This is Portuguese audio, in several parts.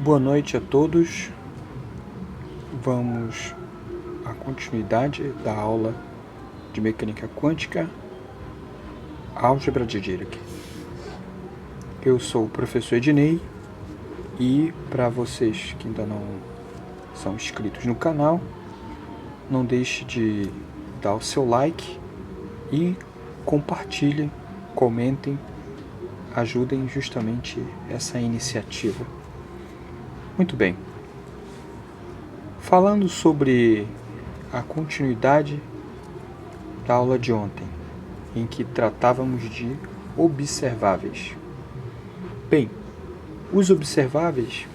Boa noite a todos. Vamos à continuidade da aula de mecânica quântica, álgebra de Dirac. Eu sou o professor Ednei e para vocês que ainda não são inscritos no canal, não deixe de dar o seu like e compartilhem, comentem, ajudem justamente essa iniciativa. Muito bem. Falando sobre a continuidade da aula de ontem, em que tratávamos de observáveis. Bem, os observáveis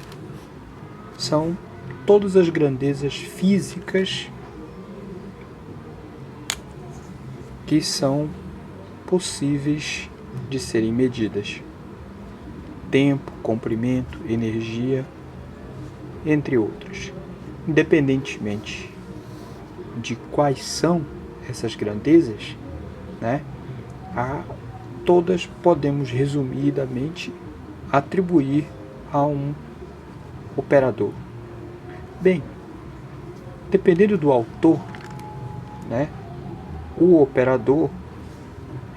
são todas as grandezas físicas que são possíveis de serem medidas. Tempo, comprimento, energia, entre outros. Independentemente de quais são essas grandezas, todas podemos resumidamente atribuir a um operador. Bem, dependendo do autor, o operador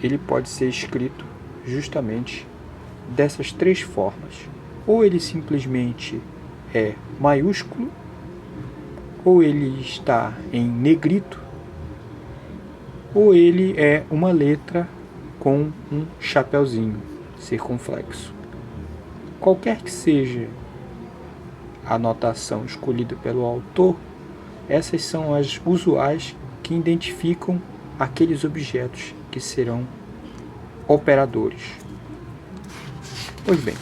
ele pode ser escrito justamente dessas três formas. Ou ele simplesmente é maiúsculo, ou ele está em negrito, ou ele é uma letra com um chapeuzinho circunflexo. Qualquer que seja a notação escolhida pelo autor, essas são as usuais que identificam aqueles objetos que serão operadores. Pois bem,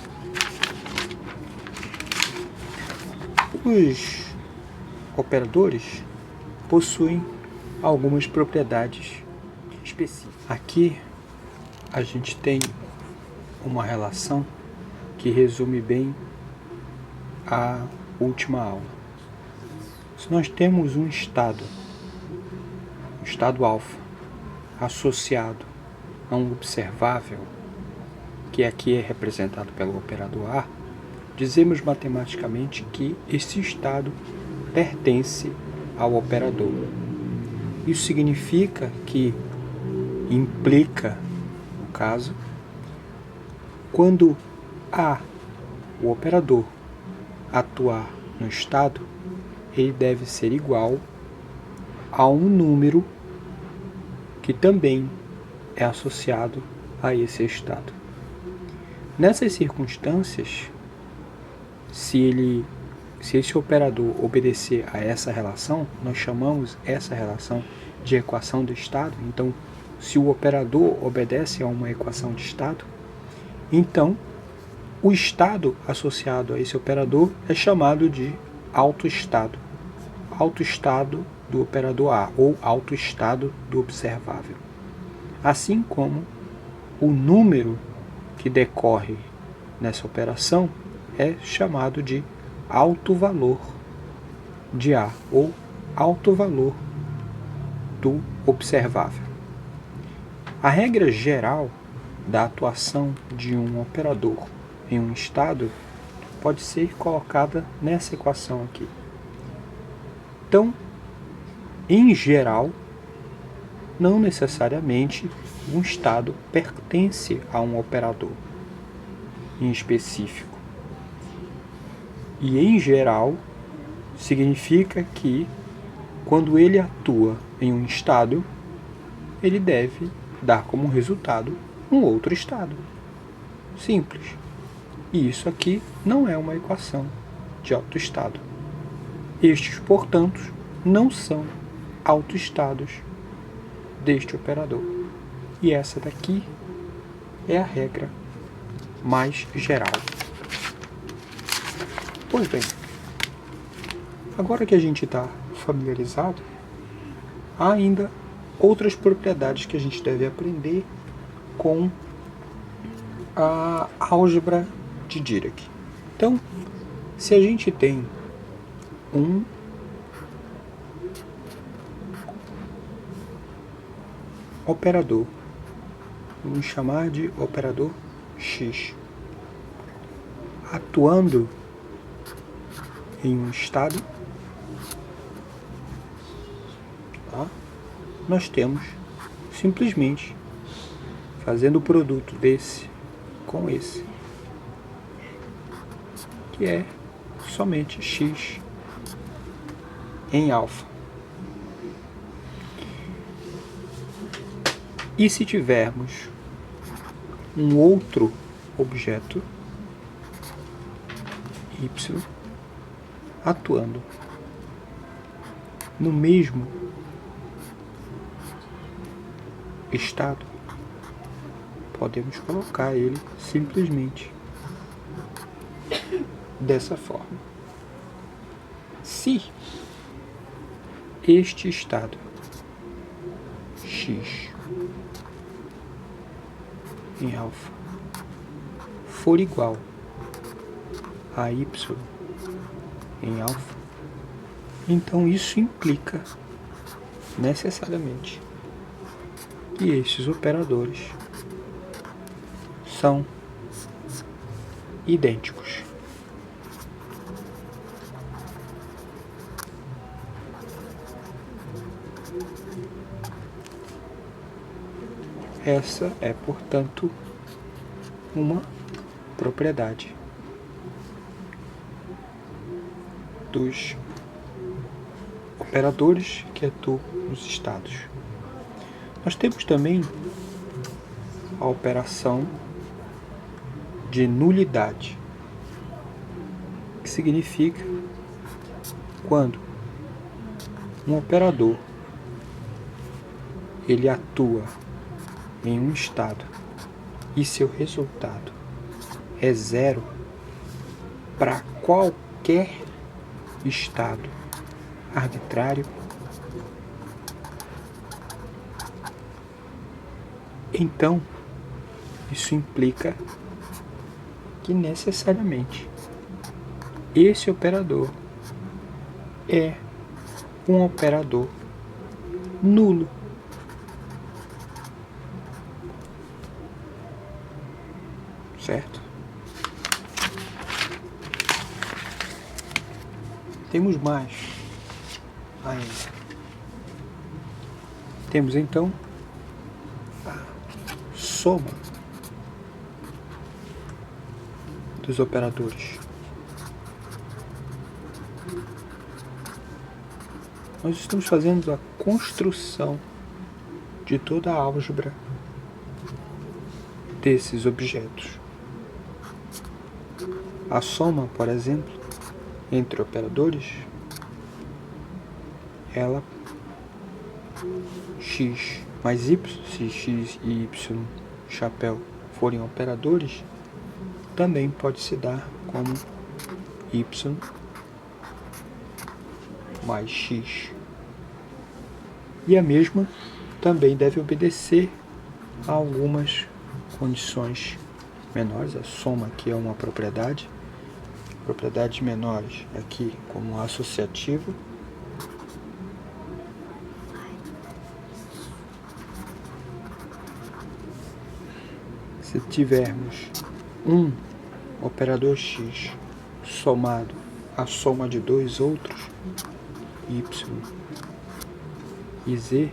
os operadores possuem algumas propriedades específicas. Aqui a gente tem uma relação que resume bem a última aula. Se nós temos um estado alfa, associado a um observável, que aqui é representado pelo operador A, dizemos matematicamente que esse estado pertence ao operador. Isso significa que implica, no caso, quando o operador atuar no estado, ele deve ser igual a um número que também é associado a esse estado. Nessas circunstâncias, se esse operador obedecer a essa relação, nós chamamos essa relação de equação do estado. Então, se o operador obedece a uma equação de estado, então o estado associado a esse operador é chamado de autoestado. Autoestado do operador A, ou autoestado do observável. Assim como o número que decorre nessa operação é chamado de alto valor de A, ou alto valor do observável. A regra geral da atuação de um operador em um estado pode ser colocada nessa equação aqui. Então, em geral, não necessariamente um estado pertence a um operador em específico. E em geral, significa que quando ele atua em um estado, ele deve dar como resultado um outro estado. Simples. E isso aqui não é uma equação de autoestado. Estes, portanto, não são autoestados deste operador. E essa daqui é a regra mais geral. Pois bem, agora que a gente está familiarizado, há ainda outras propriedades que a gente deve aprender com a álgebra de Dirac. Então, se a gente tem um operador, vamos chamar de operador X, atuando em um estado, tá? Nós temos simplesmente fazendo o produto desse com esse, que é somente x em alfa. E se tivermos um outro objeto y atuando no mesmo estado, podemos colocar ele simplesmente dessa forma. Se este estado x em alfa for igual a y em alfa, então isso implica necessariamente que estes operadores são idênticos. Essa é, portanto, uma propriedade dos operadores que atuam nos estados. Nós temos também a operação de nulidade, que significa quando um operador ele atua em um estado e seu resultado é zero para qualquer estado arbitrário, então isso implica que necessariamente esse operador é um operador nulo. Certo? Temos mais ainda. Temos então a soma dos operadores. Nós estamos fazendo a construção de toda a álgebra desses objetos. A soma, por exemplo, entre operadores, ela x mais y, se x e y chapéu forem operadores, também pode se dar como y mais x. E a mesma também deve obedecer a algumas condições menores. A soma aqui é uma propriedade. Propriedades menores aqui como associativo. Se tivermos um operador x somado à soma de dois outros, y e z,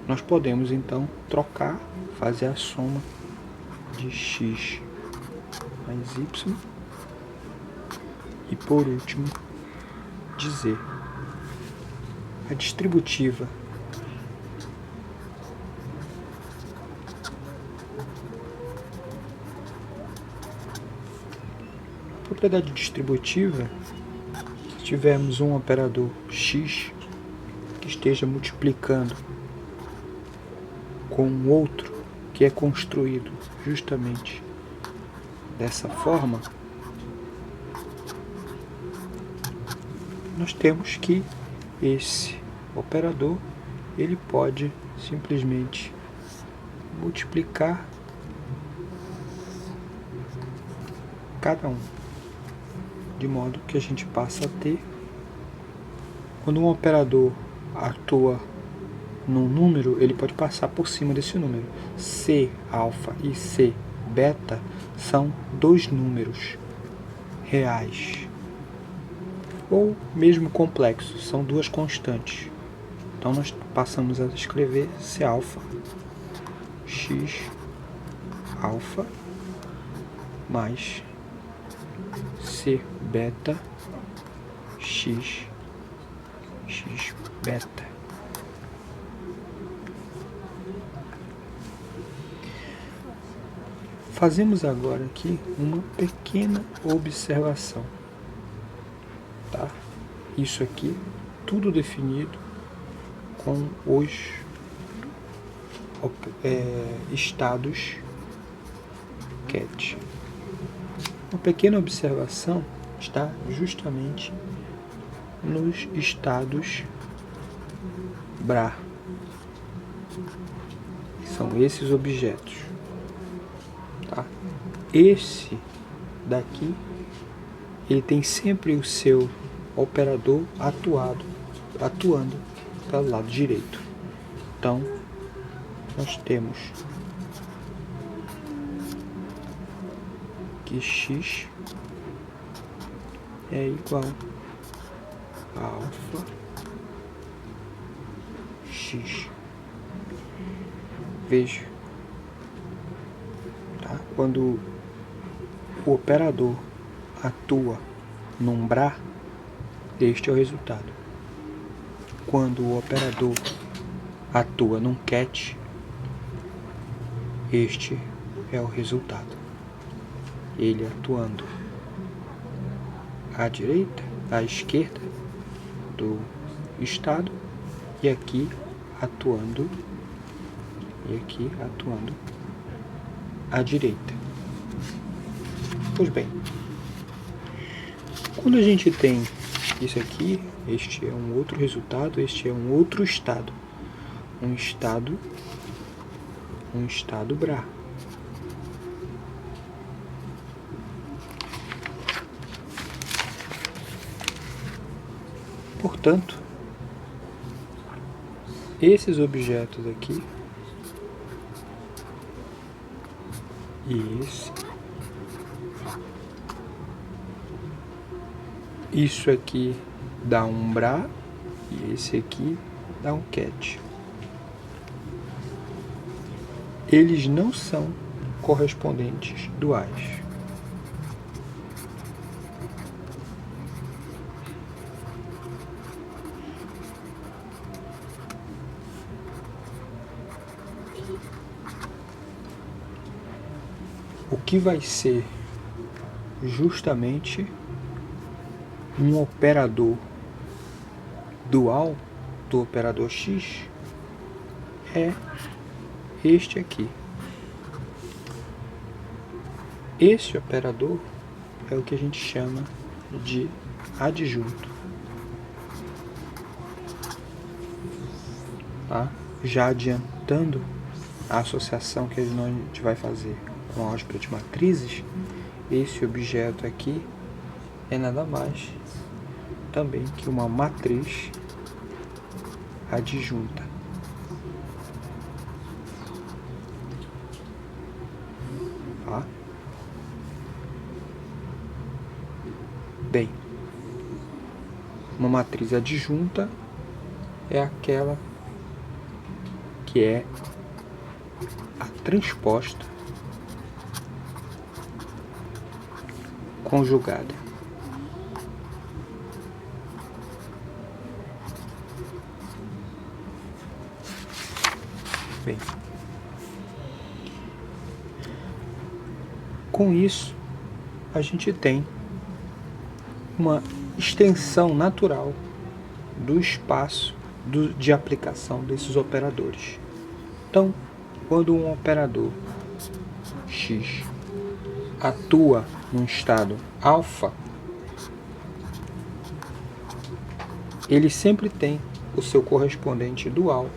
nós podemos então trocar, fazer a soma de x mais y e por último de z. A distributiva a propriedade distributiva, se tivermos um operador x que esteja multiplicando com um outro que é construído justamente dessa forma, nós temos que esse operador ele pode simplesmente multiplicar cada um, de modo que a gente passa a ter, quando um operador atua num número, ele pode passar por cima desse número. C alfa e C beta são dois números reais. ou mesmo complexo, são duas constantes. Então nós passamos a escrever C alfa, X alfa, mais C beta, X beta. Fazemos agora aqui uma pequena observação, tá? Isso aqui, tudo definido com os estados ket. Uma pequena observação está justamente nos estados bra. São esses objetos. Tá? Esse daqui, ele tem sempre o seu operador atuando pelo lado direito. Então, nós temos que x é igual a alfa x. Veja, tá? Quando o operador atua num bra, este é o resultado. Quando o operador atua num ket, este é o resultado. Ele atuando à direita, à esquerda do estado, e aqui atuando à direita. Pois bem, quando a gente tem isso aqui, este é um outro resultado, este é um outro estado. Um estado bra. Portanto, esses objetos aqui e esse, isso aqui dá um bra e esse aqui dá um ket. Eles não são correspondentes duais. O que vai ser justamente um operador dual do operador x é este aqui. Esse operador é o que a gente chama de adjunto. Tá? Já adiantando a associação que a gente vai fazer com a álgebra de matrizes, esse objeto aqui é nada mais também que uma matriz adjunta. Tá? Bem, uma matriz adjunta é aquela que é a transposta conjugada. Bem, com isso a gente tem uma extensão natural do espaço de aplicação desses operadores. Então, quando um operador x atua num estado alfa, ele sempre tem o seu correspondente dual,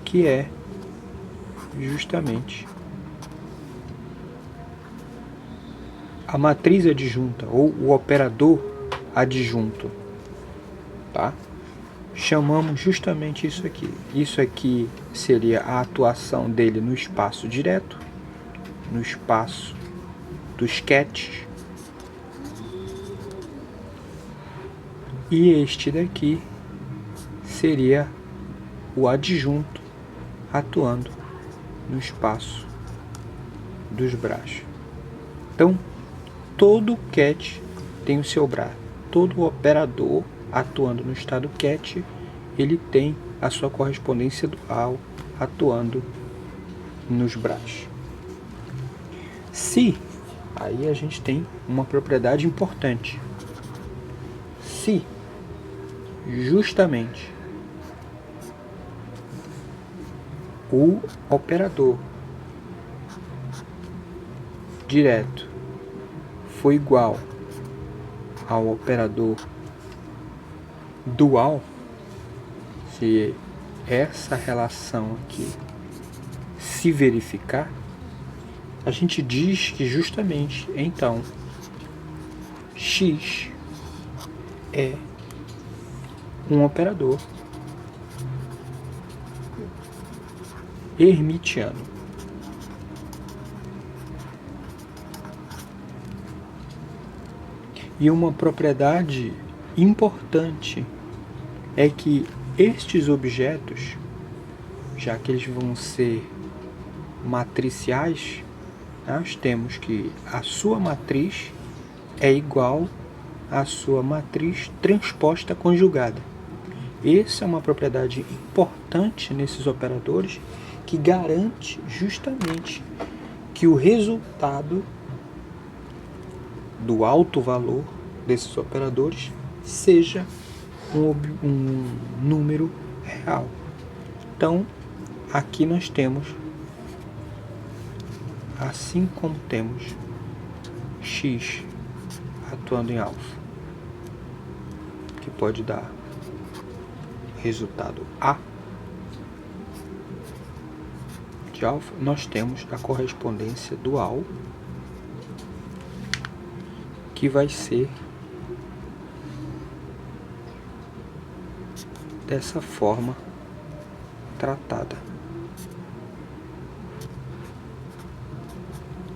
que é justamente a matriz adjunta ou o operador adjunto, tá? Chamamos justamente isso aqui. Isso aqui seria a atuação dele no espaço direto, no espaço dos kets, E este daqui seria o adjunto atuando no espaço dos braços. Então, todo cat tem o seu braço. Todo operador atuando no estado cat, ele tem a sua correspondência dual atuando nos braços. Se, aí a gente tem uma propriedade importante. Se justamente o operador direto for igual ao operador dual, se essa relação aqui se verificar, a gente diz que justamente então x é um operador hermitiano. E uma propriedade importante é que estes objetos, já que eles vão ser matriciais, nós temos que a sua matriz é igual à sua matriz transposta conjugada. Essa é uma propriedade importante nesses operadores que garante justamente que o resultado do alto valor desses operadores seja um número real. Então, aqui nós temos, assim como temos x atuando em alfa, que pode dar resultado A de alfa, nós temos a correspondência dual, que vai ser dessa forma tratada,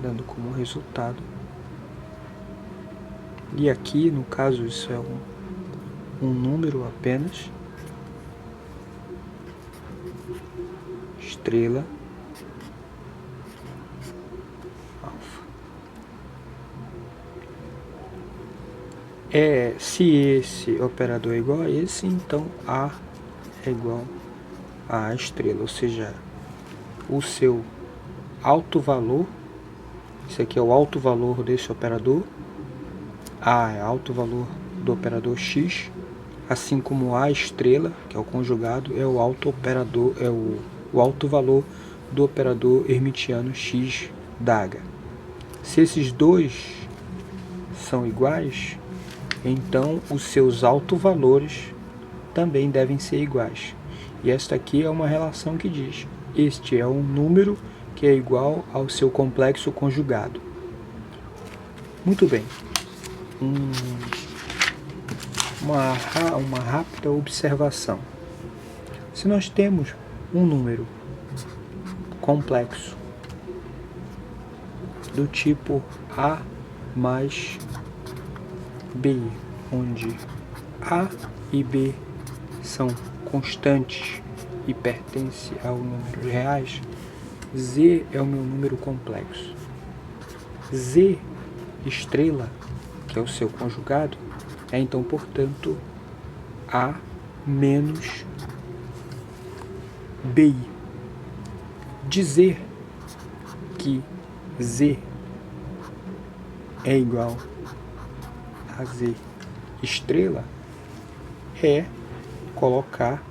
dando como resultado. E aqui, no caso, isso é um número apenas, estrela alfa. Se esse operador é igual a esse, então A é igual a estrela, ou seja, o seu alto valor, isso aqui é o alto valor desse operador, A é alto valor do operador X, assim como A estrela, que é o conjugado, é o alto operador, é o alto valor do operador hermitiano X da H. Se esses dois são iguais, então os seus autovalores também devem ser iguais. E esta aqui é uma relação que diz: este é um número que é igual ao seu complexo conjugado. Muito bem. Uma rápida observação. Se nós temos um número complexo do tipo A mais B, onde A e B são constantes e pertencem ao número reais, Z é o meu número complexo. Z estrela, que é o seu conjugado, é então, portanto, A menos BI. Dizer que Z é igual a Z estrela é colocar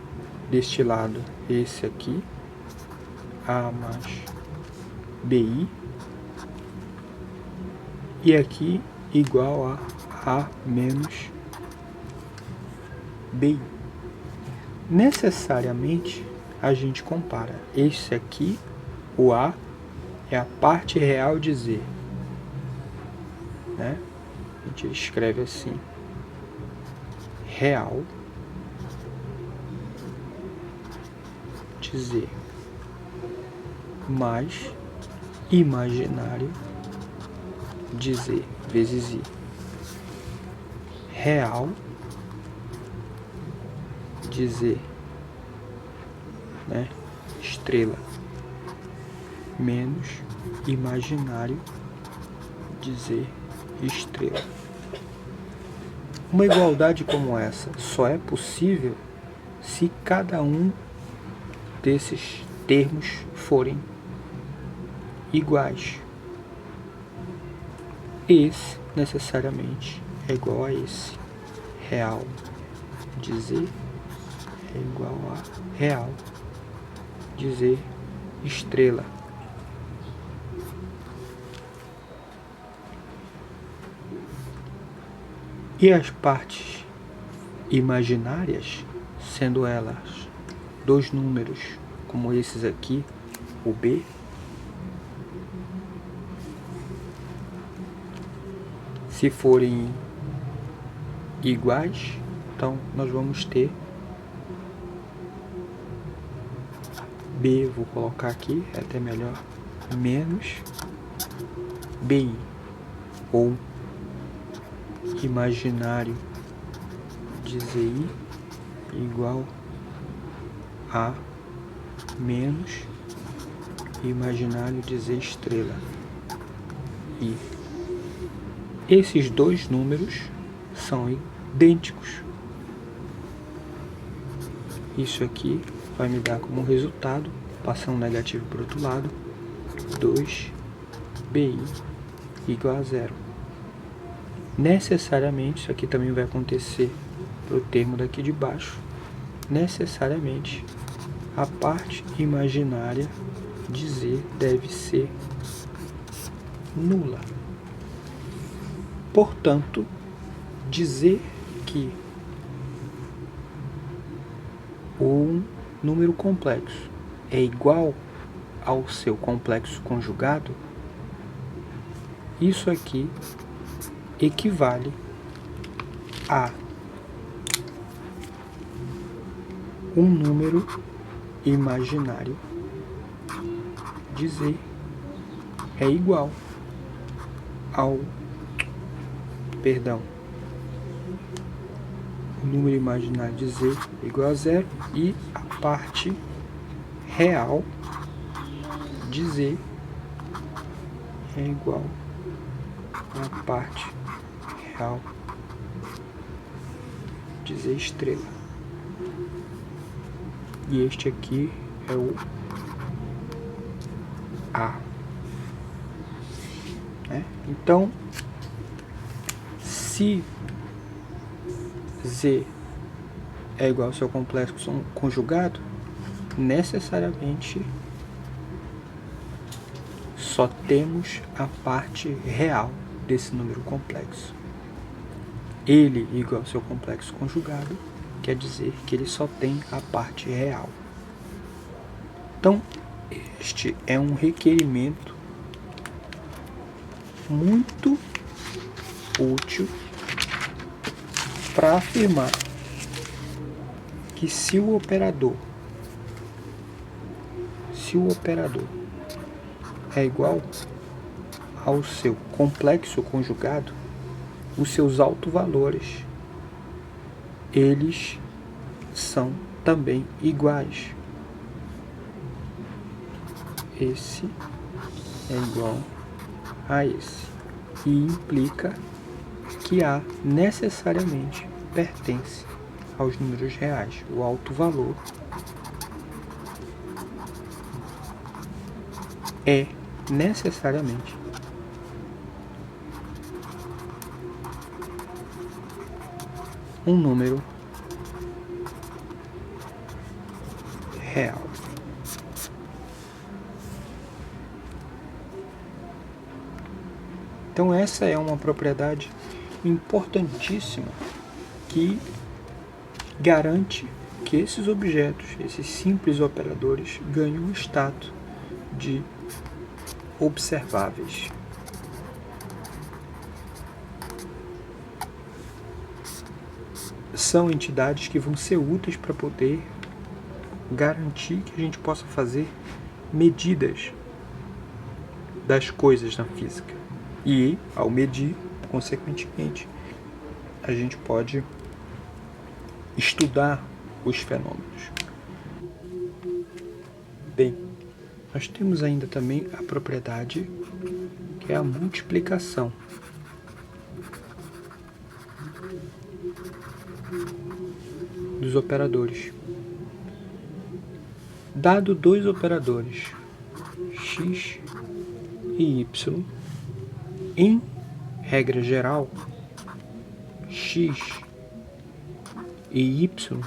deste lado esse aqui, A mais BI, e aqui igual a A menos BI. Necessariamente a gente compara. Esse aqui, o A, é a parte real de Z, né? A gente escreve assim: real de Z mais imaginário de Z vezes I. Real dizer, né, estrela, menos imaginário, dizer estrela. Uma igualdade como essa só é possível se cada um desses termos forem iguais. Esse necessariamente é igual a esse. Real, dizer, é igual a real, dizer estrela. E as partes imaginárias, sendo elas dois números como esses aqui, o B, se forem iguais, então nós vamos ter B, vou colocar aqui, é até melhor, menos BI, ou imaginário de ZI igual a menos imaginário de Z estrela. E esses dois números são idênticos. Isso aqui vai me dar como resultado, passando um negativo para o outro lado, 2BI igual a 0. Necessariamente, isso aqui também vai acontecer para o termo daqui de baixo, necessariamente a parte imaginária de Z deve ser nula. Portanto, dizer que um número complexo é igual ao seu complexo conjugado, isso aqui equivale a um número imaginário de Z é igual ao, o número imaginário de Z é igual a 0 e a parte real de Z é igual à parte real de Z estrela. E este aqui é o A. Então, se Z é igual ao seu complexo conjugado, necessariamente só temos a parte real desse número complexo. Ele igual ao seu complexo conjugado quer dizer que ele só tem a parte real. Então, este é um requerimento muito útil para afirmar que se o operador é igual ao seu complexo conjugado, os seus autovalores, eles são também iguais. Esse é igual a esse. E implica que A necessariamente pertence aos números reais. O autovalor é necessariamente um número real. Então essa é uma propriedade importantíssima que garante que esses objetos, esses simples operadores, ganham o status de observáveis. São entidades que vão ser úteis para poder garantir que a gente possa fazer medidas das coisas na física. E, ao medir, consequentemente, a gente pode estudar os fenômenos. Bem, nós temos ainda também a propriedade que é a multiplicação. Dos operadores. Dado dois operadores, x e y, em regra geral, x e y,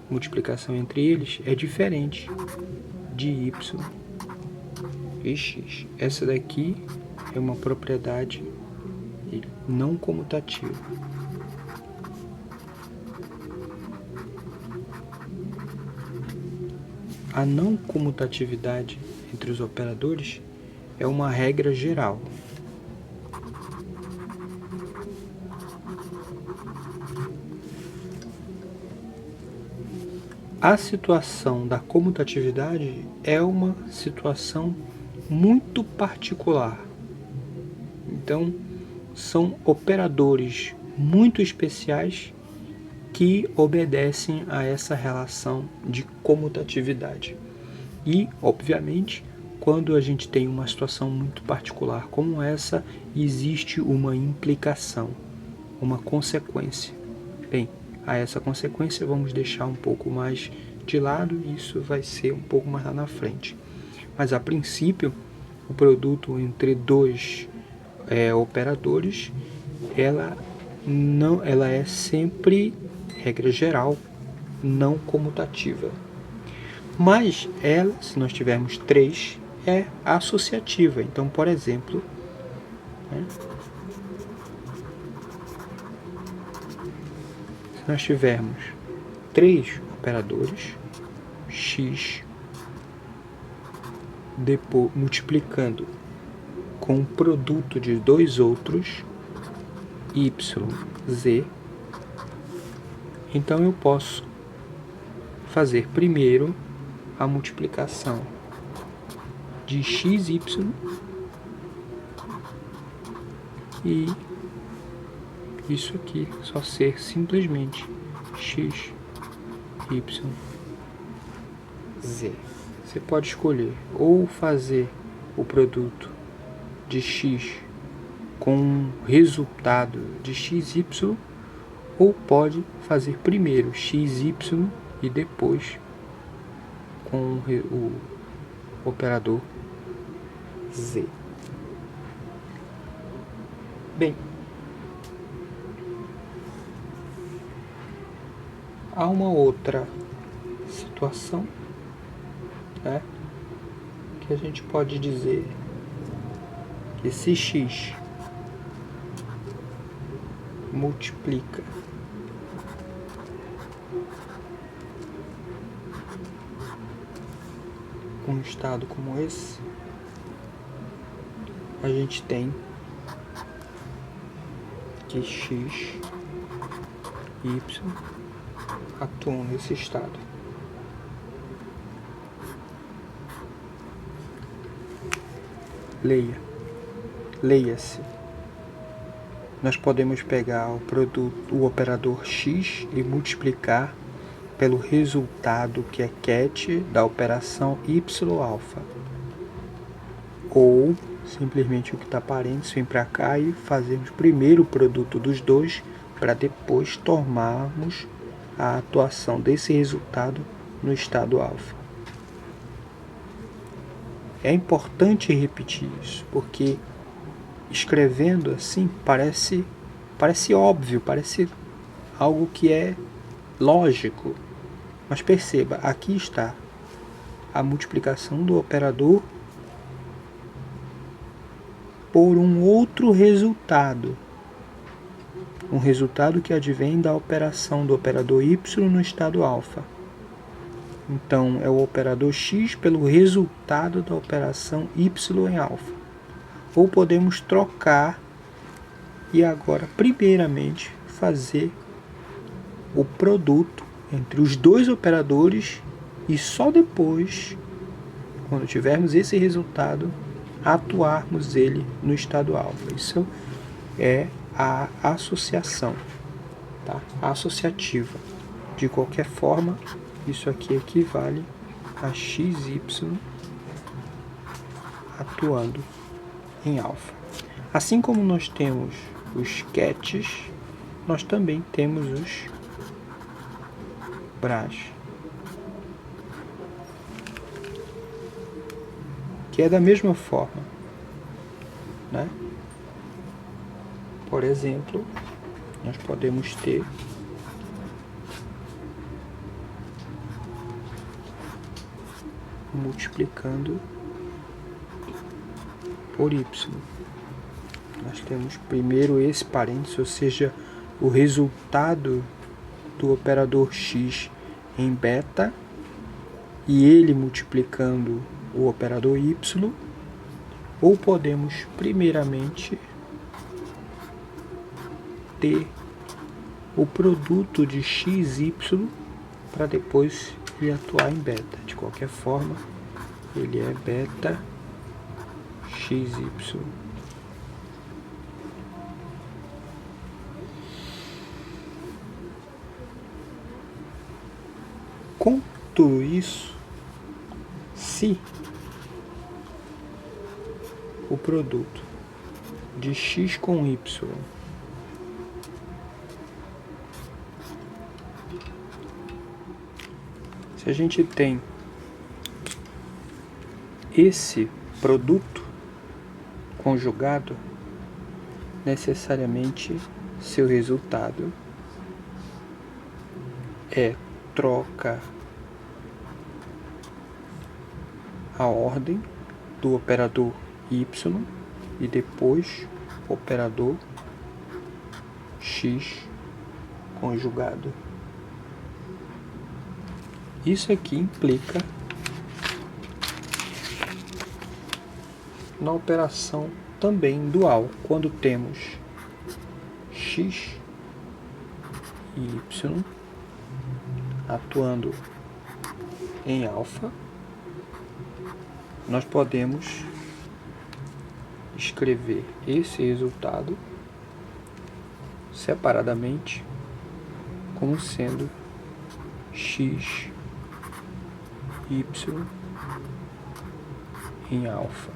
multiplicação entre eles é diferente de y e x. Essa daqui é uma propriedade não comutativa. A não comutatividade entre os operadores é uma regra geral. A situação da comutatividade é uma situação muito particular. Então, são operadores muito especiais que obedecem a essa relação de comutatividade. E, obviamente, quando a gente tem uma situação muito particular como essa, existe uma implicação, uma consequência. Bem, a essa consequência vamos deixar um pouco mais de lado, e isso vai ser um pouco mais lá na frente. Mas, a princípio, o produto entre dois operadores, ela é sempre, regra geral, não comutativa. Mas ela, se nós tivermos três, é associativa. Então, por exemplo, se nós tivermos três operadores, x, depois multiplicando com o produto de dois outros, y, z, então eu posso fazer primeiro a multiplicação de x, y e isso aqui só ser simplesmente x, y, z. Você pode escolher ou fazer o produto de x com um resultado de x, y, ou pode fazer primeiro x, y e depois com o operador z. Bem, há uma outra situação, que a gente pode dizer que se x multiplica um estado como esse, a gente tem que x e y atuam nesse estado. Leia-se. Nós podemos pegar o operador x e multiplicar pelo resultado que é ket da operação y-alfa. Ou simplesmente o que está parênteses, vem para cá e fazemos primeiro o produto dos dois para depois tomarmos a atuação desse resultado no estado alfa. É importante repetir isso, porque escrevendo assim parece óbvio, parece algo que é lógico. Mas perceba, aqui está a multiplicação do operador por um outro resultado. Um resultado que advém da operação do operador y no estado alfa. Então, é o operador x pelo resultado da operação y em alfa. Ou podemos trocar e agora, primeiramente, fazer o produto entre os dois operadores e só depois, quando tivermos esse resultado, atuarmos ele no estado alfa. Isso é a associação, tá? Associativa. De qualquer forma, isso aqui equivale a xy atuando em alfa. Assim como nós temos os quets, nós também temos os bras, que é da mesma forma, né? Por exemplo, nós podemos ter multiplicando por y. Nós temos primeiro esse parênteses, ou seja, o resultado do operador x em beta e ele multiplicando o operador y, ou podemos primeiramente ter o produto de x, y para depois ele atuar em beta. De qualquer forma, ele é beta xy. Com tudo isso, se o produto de x com y se a gente tem esse produto conjugado, necessariamente seu resultado é troca a ordem do operador y e depois o operador x conjugado. Isso aqui implica na operação também dual, quando temos x e y atuando em alfa, nós podemos escrever esse resultado separadamente como sendo x, y em alfa.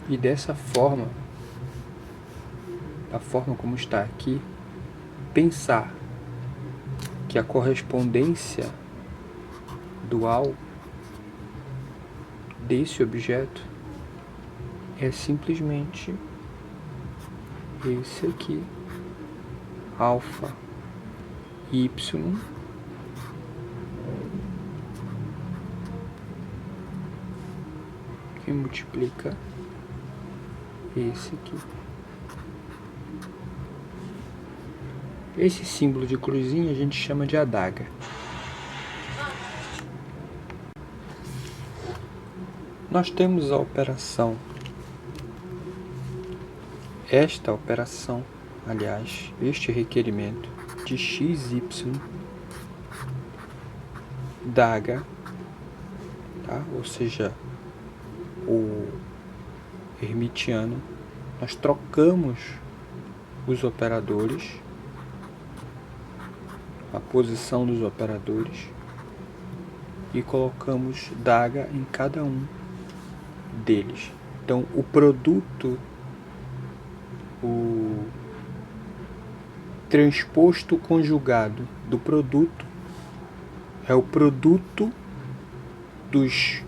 E dessa forma, da forma como está aqui, pensar que a correspondência dual desse objeto é simplesmente esse aqui, alfa y que multiplica esse aqui. Esse símbolo de cruzinha a gente chama de adaga. Nós temos a operação, esta operação, aliás, este requerimento de x, y, daga, tá? Ou seja, o hermitiano, nós trocamos os operadores, a posição dos operadores e colocamos daga em cada um deles. Então, o produto, o transposto conjugado do produto é o produto dos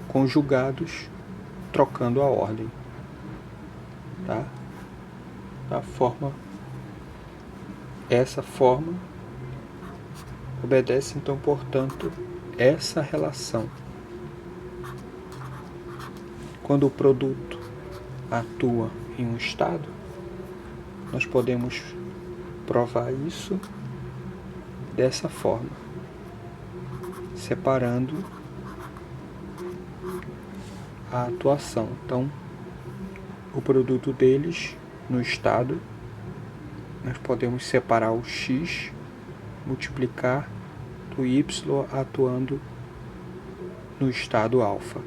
conjugados trocando a ordem, tá? Essa forma obedece então, portanto, essa relação. Quando o produto atua em um estado, nós podemos provar isso dessa forma, separando a atuação. Então, o produto deles no estado, nós podemos separar o x, multiplicar do y atuando no estado alfa.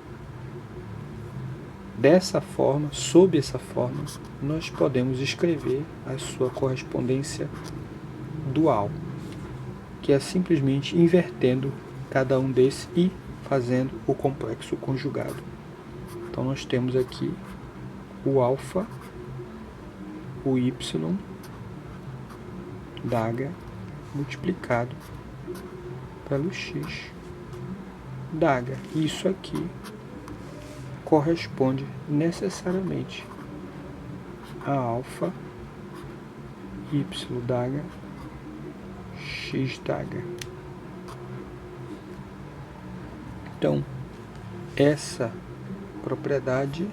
Dessa forma, sob essa forma, nós podemos escrever a sua correspondência dual. que é simplesmente invertendo cada um desses e fazendo o complexo conjugado. Então nós temos aqui o alfa, o y da H multiplicado pelo x da H. Isso aqui corresponde necessariamente a alfa y da H x da H. Então, essa propriedade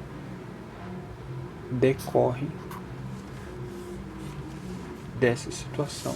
decorre dessa situação.